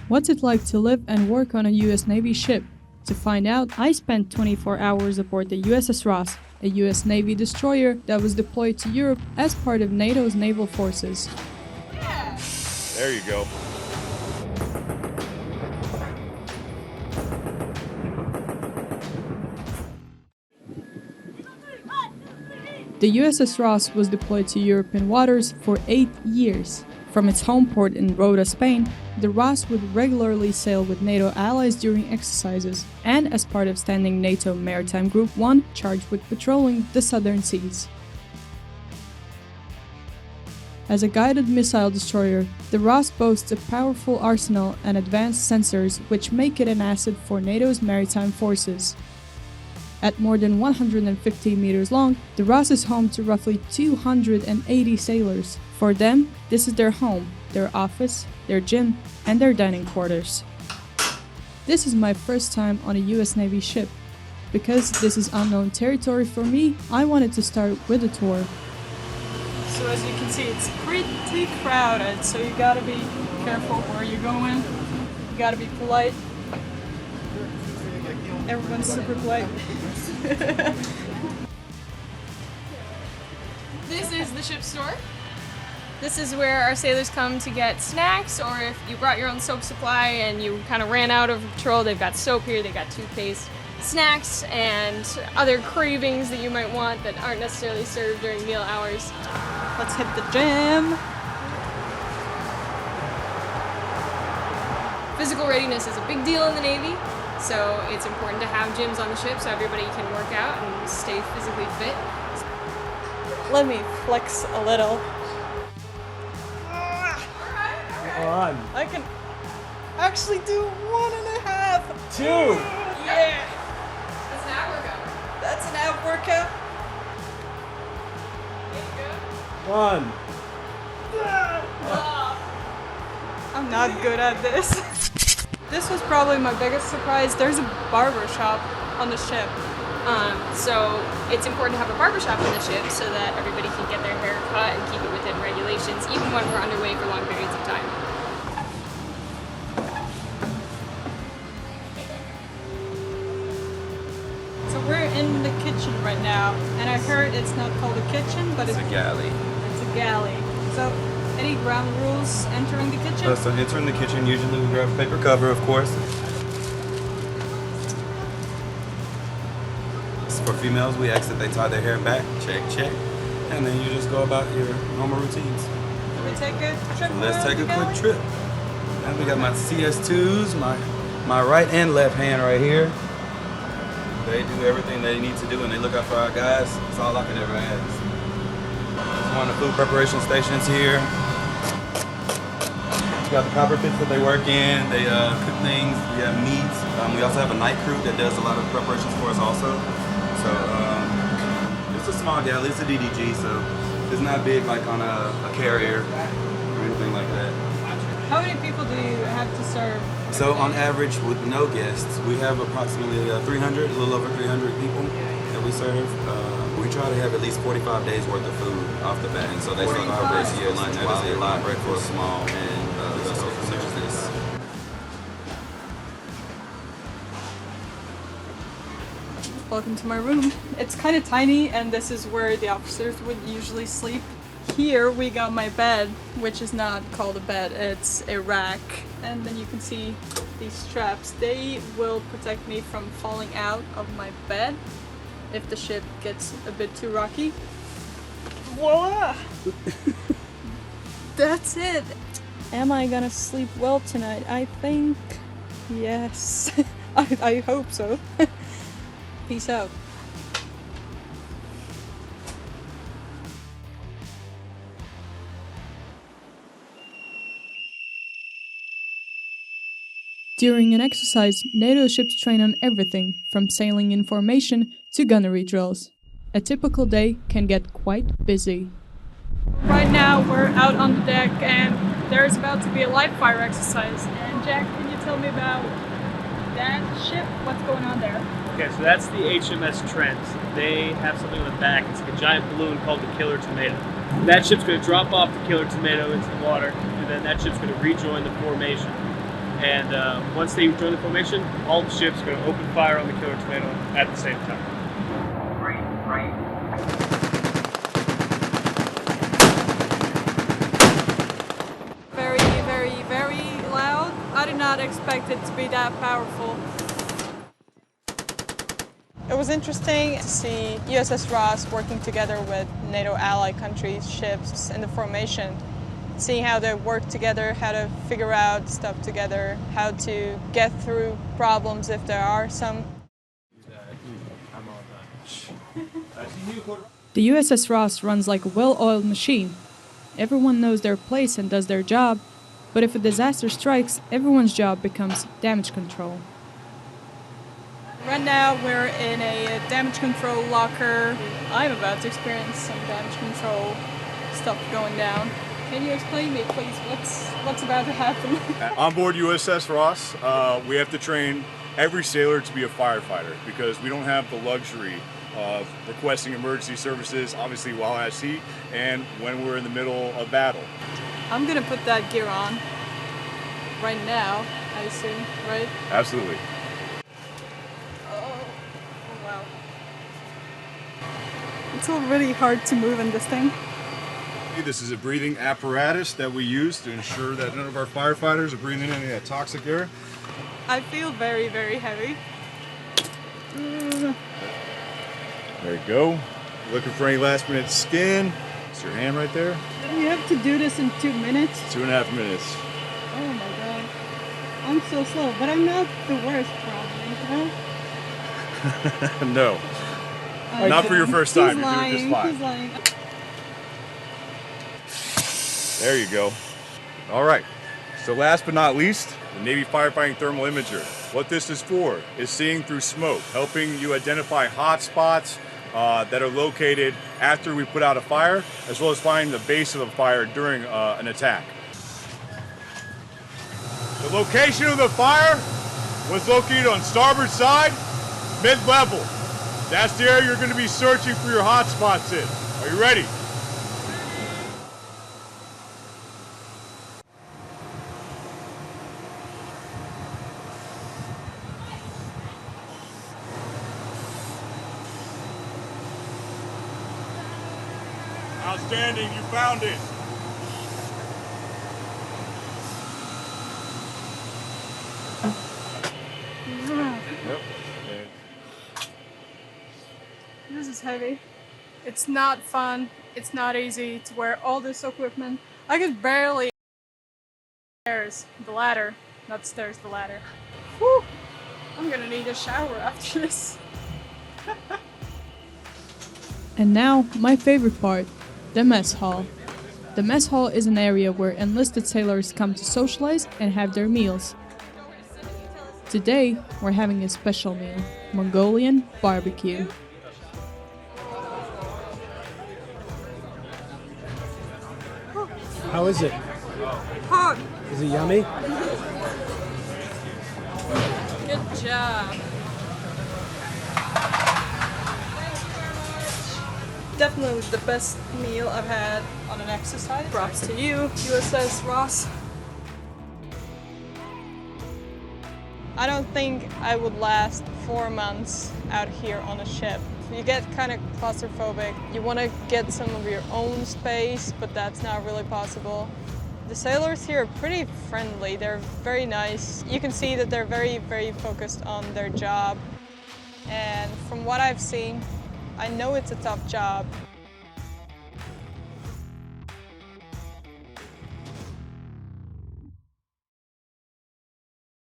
What's it like to live and work on a US Navy ship? To find out, I spent 24 hours aboard the USS Ross, a US Navy destroyer that was deployed to Europe as part of NATO's naval forces. There you go. The USS Ross was deployed to European waters for 8 years. From its home port in Rota, Spain, the Ross would regularly sail with NATO allies during exercises, and as part of standing NATO Maritime Group 1 charged with patrolling the southern seas. As a guided missile destroyer, the Ross boasts a powerful arsenal and advanced sensors which make it an asset for NATO's maritime forces. At more than 150 meters long, the Ross is home to roughly 280 sailors. For them, this is their home, their office, their gym, and their dining quarters. This is my first time on a US Navy ship. Because this is unknown territory for me, I wanted to start with a tour. So as you can see, it's pretty crowded, so you gotta be careful where you're going. You gotta be polite. Everyone's super polite. This is the ship store. This is where our sailors come to get snacks, or if you brought your own soap supply and you kind of ran out of patrol, they've got soap here, they've got toothpaste, snacks, and other cravings that you might want that aren't necessarily served during meal hours. Let's hit the gym. Physical readiness is a big deal in the Navy, so it's important to have gyms on the ship so everybody can work out and stay physically fit. Let me flex a little. On. I can actually do 1.5. 2. Yeah. That's an ab workout. That's an ab workout. 1. I'm not good at this. This was probably my biggest surprise. There's a barber shop on the ship. So it's important to have a barbershop on the ship so that everybody can get their hair cut and keep it within regulations, even when we're underway for long periods of time. So we're in the kitchen right now, and I heard it's not called a kitchen, but it's a galley. It's a galley. So, any ground rules entering the kitchen? So entering the kitchen, usually we grab a paper cover, of course. For females, we ask that they tie their hair back, check, and then you just go about your normal routines. Can we take a trip? So let's around take the a galley? quick trip. And we got my CS2s, my right and left hand right here. They do everything they need to do, and they look out for our guys. That's all I could ever ask. There's one of the food preparation stations here. We got the copper pits that they work in. They cook things. We have meats. We also have a night crew that does a lot of preparations for us also. So it's a small galley. It's a DDG, so it's not big like on a carrier or anything like that. How many people do you have to serve? So on average, with no guests, we have approximately 300, a little over 300 people that we serve. We try to have at least 45 days worth of food off the bat, and so they start our base year lunch. That is a lot for a small and vessel such as this. Welcome to my room. It's kind of tiny, and this is where the officers would usually sleep. Here we got my bed, which is not called a bed, it's a rack. And then you can see these straps. They will protect me from falling out of my bed if the ship gets a bit too rocky. Voila! That's it! Am I gonna sleep well tonight? I think yes. I hope so. Peace out. During an exercise, NATO ships train on everything from sailing in formation to gunnery drills. A typical day can get quite busy. Right now we're out on the deck and there's about to be a live fire exercise. And Jack, can you tell me about that ship? What's going on there? Okay, so that's the HMS Trent. They have something on the back. It's like a giant balloon called the Killer Tomato. That ship's going to drop off the Killer Tomato into the water, and then that ship's going to rejoin the formation. And once they join the formation, all the ships are going to open fire on the killer tornado at the same time. Very, very, very loud. I did not expect it to be that powerful. It was interesting to see USS Ross working together with NATO ally countries' ships in the formation, seeing how they work together, how to figure out stuff together, how to get through problems if there are some. The USS Ross runs like a well-oiled machine. Everyone knows their place and does their job, but if a disaster strikes, everyone's job becomes damage control. Right now we're in a damage control locker. I'm about to experience some damage control stuff going down. Can you explain me, please, what's about to happen? On board USS Ross, we have to train every sailor to be a firefighter because we don't have the luxury of requesting emergency services, obviously while at sea and when we're in the middle of battle. I'm gonna put that gear on right now, I assume, right? Absolutely. Oh, wow. It's already hard to move in this thing. This is a breathing apparatus that we use to ensure that none of our firefighters are breathing any of that toxic air. I feel very, very heavy. There you go. Looking for any last minute skin? It's your hand right there. We have to do this in 2 minutes. 2.5 minutes. Oh my god. I'm so slow, but I'm not the worst probably, you know? No. Not for your first time. You're doing just fine. He's lying. There you go. All right. So last but not least, the Navy Firefighting Thermal Imager. What this is for is seeing through smoke, helping you identify hot spots that are located after we put out a fire, as well as finding the base of a fire during an attack. The location of the fire was located on starboard side, mid-level. That's the area you're going to be searching for your hot spots in. Are you ready? Outstanding, you found it. Yep. This is heavy. It's not fun. It's not easy to wear all this equipment. I could barely stairs, the ladder, not stairs, the ladder. Whew! I'm gonna need a shower after this. And now, my favorite part, the mess hall. The mess hall is an area where enlisted sailors come to socialize and have their meals. Today, we're having a special meal, Mongolian barbecue. How is it? Hot. Is it yummy? Good job. Definitely the best meal I've had on an exercise. Props to you, USS Ross. I don't think I would last 4 months out here on a ship. You get kind of claustrophobic. You want to get some of your own space, but that's not really possible. The sailors here are pretty friendly. They're very nice. You can see that they're very, very focused on their job. And from what I've seen, I know it's a tough job.